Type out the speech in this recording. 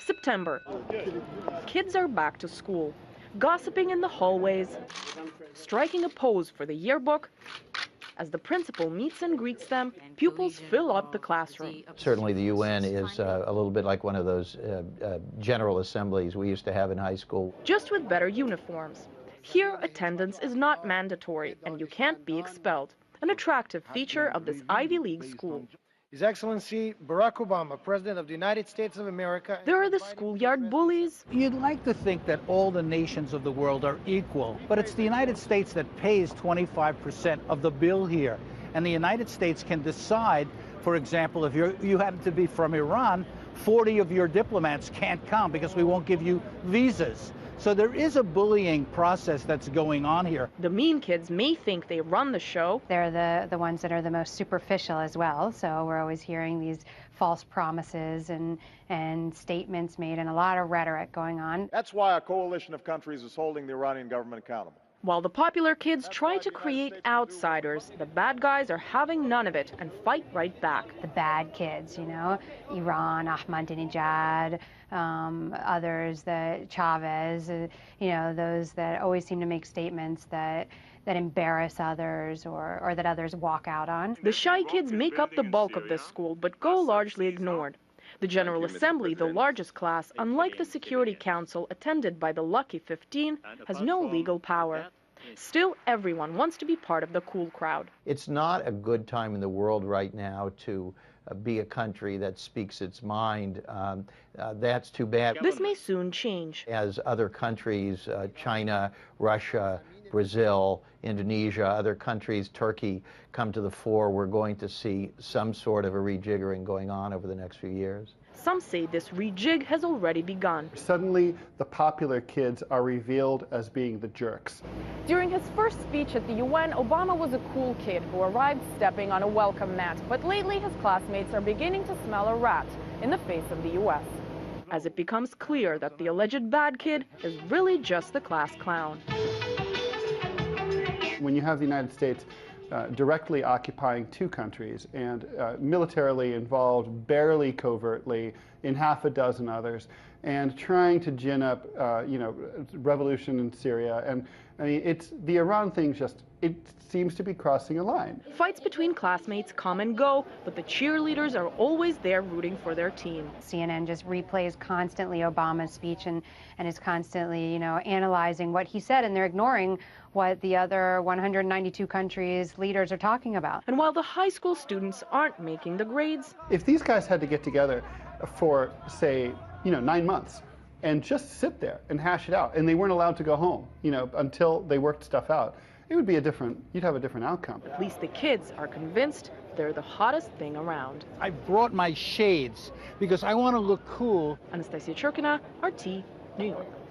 September. Kids are back to school, gossiping in the hallways, striking a pose for the yearbook. As the principal meets and greets them, pupils fill up the classroom. Certainly the UN is a little bit like one of those general assemblies we used to have in high school. Just with better uniforms. Here, attendance is not mandatory and you can't be expelled. An attractive feature of this Ivy League school. His Excellency Barack Obama, President of the United States of America. There are the schoolyard bullies. You'd like to think that all the nations of the world are equal, but it's the United States that pays 25% of the bill here. And the United States can decide, for example, if you happen to be from Iran, 40 of your diplomats can't come because we won't give you visas. So there is a bullying process that's going on here. The mean kids may think they run the show. They're the ones that are the most superficial as well. So we're always hearing these false promises and statements made and a lot of rhetoric going on. That's why a coalition of countries is holding the Iranian government accountable. While the popular kids try to create outsiders, the bad guys are having none of it and fight right back. The bad kids, you know, Iran, Ahmadinejad, others, the Chavez, you know, those that always seem to make statements that embarrass others or that others walk out on. The shy kids make up the bulk of this school, but go largely ignored. The General Assembly, the largest class, unlike the Security Council attended by the lucky 15, has no legal power. Still, everyone wants to be part of the cool crowd. It's not a good time in the world right now to be a country that speaks its mind. That's too bad. This may soon change. As other countries, China, Russia, Brazil, Indonesia, other countries, Turkey, come to the fore, we're going to see some sort of a rejiggering going on over the next few years. Some say this rejig has already begun. Suddenly, the popular kids are revealed as being the jerks. During his first speech at the UN, Obama was a cool kid who arrived stepping on a welcome mat. But lately, his classmates are beginning to smell a rat in the face of the U.S. as it becomes clear that the alleged bad kid is really just the class clown. When you have the United States directly occupying two countries and militarily involved barely covertly in half a dozen others and trying to gin up revolution in Syria, and I mean, it's the Iran thing, it seems to be crossing a line. Fights between classmates come and go, but the cheerleaders are always there rooting for their team. CNN just replays constantly Obama's speech and is constantly, you know, analyzing what he said, and they're ignoring what the other 192 countries' leaders are talking about. And while the high school students aren't making the grades, if these guys had to get together for, say, 9 months and just sit there and hash it out, and they weren't allowed to go home, until they worked stuff out, it would be you'd have a different outcome. At least the kids are convinced they're the hottest thing around. I brought my shades because I want to look cool. Anastasia Churkina, RT, New York.